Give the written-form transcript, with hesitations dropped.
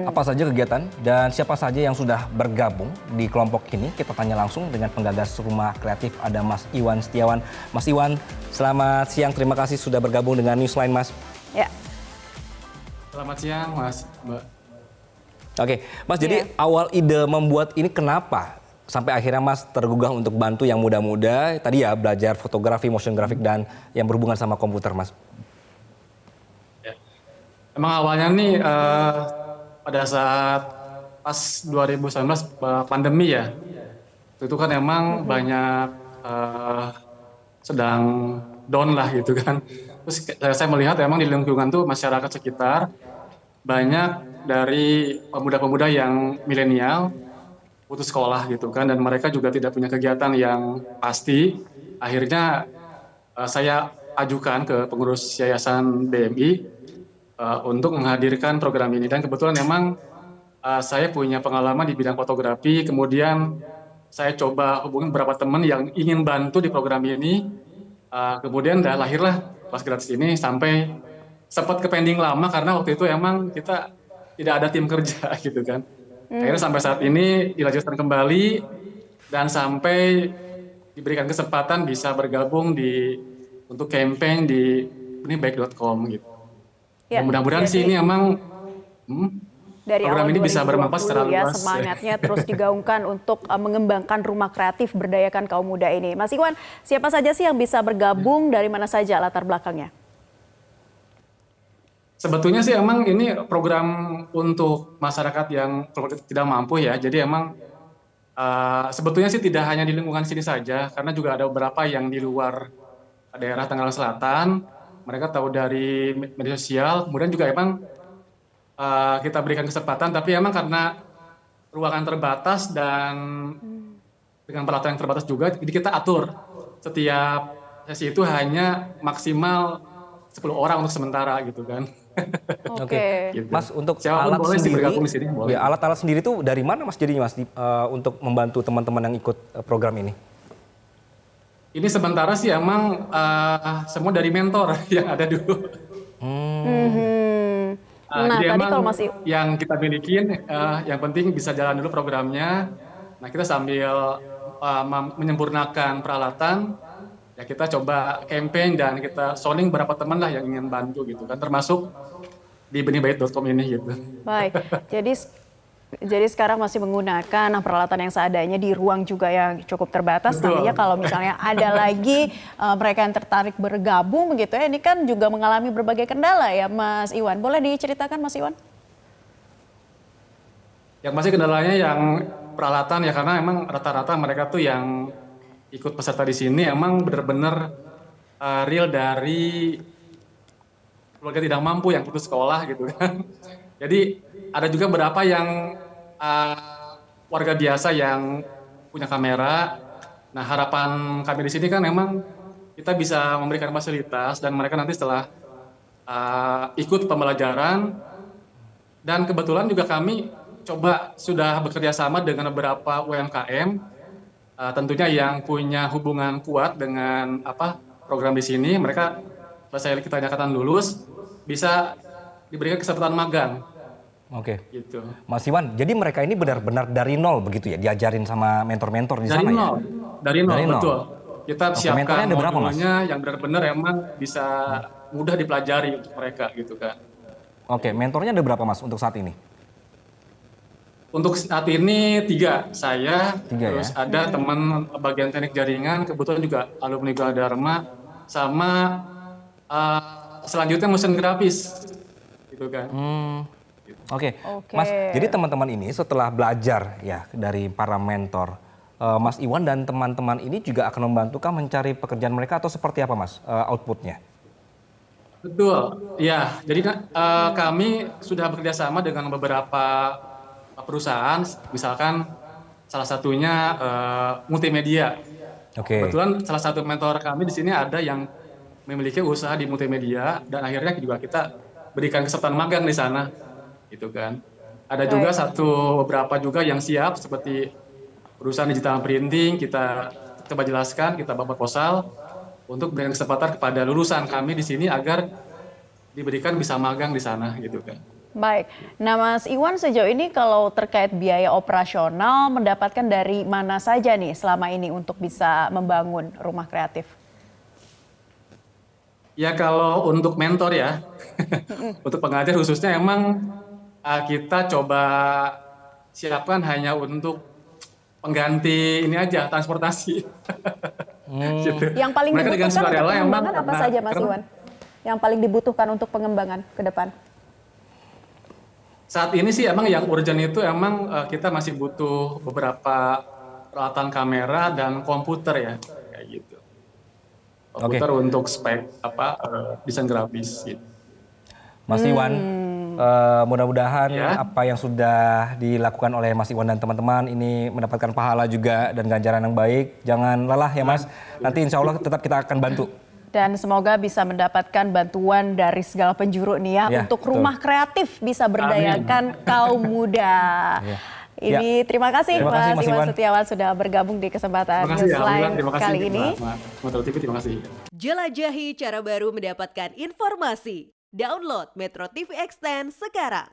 Apa saja kegiatan dan siapa saja yang sudah bergabung di kelompok ini? Kita tanya langsung dengan penggagas Rumah Kreatif, ada Mas Iwan Setiawan. Mas Iwan, selamat siang. Terima kasih sudah bergabung dengan Newsline, Mas. Ya. Selamat siang, Mas, Mbak. Oke, Mas, jadi awal ide membuat ini kenapa? Sampai akhirnya Mas tergugah untuk bantu yang muda-muda, tadi ya belajar fotografi, motion graphic, dan yang berhubungan sama komputer, Mas. Emang awalnya nih pada saat pas 2019 pandemi ya, itu kan emang banyak sedang down lah gitu kan. Terus saya melihat emang di lingkungan tuh masyarakat sekitar banyak dari pemuda-pemuda yang milenial putus sekolah gitu kan, dan mereka juga tidak punya kegiatan yang pasti. Akhirnya saya ajukan ke pengurus Yayasan BMI untuk menghadirkan program ini, dan kebetulan memang saya punya pengalaman di bidang fotografi. Kemudian saya coba hubungi beberapa teman yang ingin bantu di program ini, kemudian lahirlah kelas gratis ini. Sampai sempat ke pending lama karena waktu itu emang kita tidak ada tim kerja gitu kan. Akhirnya sampai saat ini dilanjutkan kembali dan sampai diberikan kesempatan bisa bergabung untuk campaign di benibaik.com gitu. Ya, mudah-mudahan sih ini emang dari program awal ini bisa bermanfaat secara ya, luas. semangatnya terus digaungkan untuk mengembangkan rumah kreatif, berdayakan kaum muda ini. Mas Iwan, siapa saja sih yang bisa bergabung, dari mana saja latar belakangnya? Sebetulnya sih emang ini program untuk masyarakat yang tidak mampu ya. Jadi emang sebetulnya sih tidak hanya di lingkungan sini saja, karena juga ada beberapa yang di luar daerah Tangerang Selatan. Mereka tahu dari media sosial, kemudian juga emang kita berikan kesempatan, tapi emang karena ruangan terbatas dan dengan peralatan yang terbatas juga, jadi kita atur setiap sesi itu hanya maksimal 10 orang untuk sementara gitu kan. Oke. Gitu. Mas, untuk Siapapun alat boleh sih sendiri, bergabung di sini, boleh. ya, alat-alat sendiri tuh dari mana Mas jadinya, Mas, untuk membantu teman-teman yang ikut program ini? Ini sementara sih emang semua dari mentor yang ada dulu. Nah, Jadi tadi emang kalau masih yang kita milikin, yang penting bisa jalan dulu programnya. Nah, kita sambil menyempurnakan peralatan, ya kita coba campaign dan kita sounding beberapa teman lah yang ingin bantu gitu kan, termasuk di benibaik.com ini gitu. baik. Jadi sekarang masih menggunakan peralatan yang seadanya di ruang juga yang cukup terbatas. Betul. Nantinya kalau misalnya ada lagi mereka yang tertarik bergabung begitu ya, ini kan juga mengalami berbagai kendala ya, Mas Iwan. Boleh diceritakan, Mas Iwan? Yang pasti kendalanya yang peralatan ya, karena emang rata-rata mereka tuh yang ikut peserta di sini emang benar-benar real dari keluarga tidak mampu yang putus sekolah gitu kan. Jadi ada juga beberapa yang warga biasa yang punya kamera. Nah, harapan kami di sini kan memang kita bisa memberikan fasilitas dan mereka nanti setelah ikut pembelajaran, dan kebetulan juga kami coba sudah bekerja sama dengan beberapa UMKM, tentunya yang punya hubungan kuat dengan program di sini. Mereka selesai kita nyatakan lulus bisa diberikan kesempatan magang. Oke. Gitu. Mas Iwan, jadi mereka ini benar-benar dari nol begitu ya, diajarin sama mentor-mentor di sana ya? Dari nol, Dari nol. betul. Kita Oke, siapkan mentornya ada berapa, Mas? modulnya yang benar-benar emang bisa mudah dipelajari untuk mereka gitu kan. Oke, mentornya ada berapa, Mas, untuk saat ini? Untuk saat ini 3, saya, terus ya? ada teman bagian teknik jaringan, kebetulan juga alumni Gunadarma, sama selanjutnya motion grafis, gitu kan. Oke, Mas, jadi teman-teman ini setelah belajar ya dari para mentor, Mas Iwan dan teman-teman ini juga akan membantukah mencari pekerjaan mereka atau seperti apa, Mas, outputnya? Betul, ya. Jadi kami sudah bekerja sama dengan beberapa perusahaan, misalkan salah satunya multimedia. Oke. Kebetulan salah satu mentor kami di sini ada yang memiliki usaha di multimedia, dan akhirnya juga kita berikan kesempatan magang di sana, gitu kan. Ada juga beberapa juga yang siap seperti perusahaan digital printing, kita coba jelaskan, kita buat proposal untuk berikan kesempatan kepada lulusan kami di sini agar diberikan bisa magang di sana, gitu kan. Baik, nah Mas Iwan sejauh ini kalau terkait biaya operasional mendapatkan dari mana saja nih selama ini untuk bisa membangun rumah kreatif? Ya kalau untuk mentor ya, untuk pengajar khususnya emang kita coba siapkan hanya untuk pengganti ini aja transportasi. Gitu. Yang paling Mereka dengan dibutuhkan untuk sukarela emang pengembangan apa saja Mas Iwan? Yang paling dibutuhkan untuk pengembangan ke depan? saat ini sih emang yang urgent itu emang kita masih butuh beberapa peralatan kamera dan komputer ya kayak gitu. Komputer untuk spek desain grafis gitu. Mas Iwan, mudah-mudahan Ya. apa yang sudah dilakukan oleh Mas Iwan dan teman-teman ini mendapatkan pahala juga dan ganjaran yang baik. Jangan lelah ya Mas, nanti insya Allah tetap kita akan bantu. Dan semoga bisa mendapatkan bantuan dari segala penjuru nih ya, Ya, untuk betul. rumah kreatif bisa berdayakan kaum muda. Ya. Ini terima kasih Terima kasih, Mas Mas Iwan Iwan. Setiawan sudah bergabung di kesempatan Terima kasih ya, Newsline terima kasih kali ini. Metro TV, terima kasih. Jelajahi cara baru mendapatkan informasi. Download Metro TV Extend sekarang.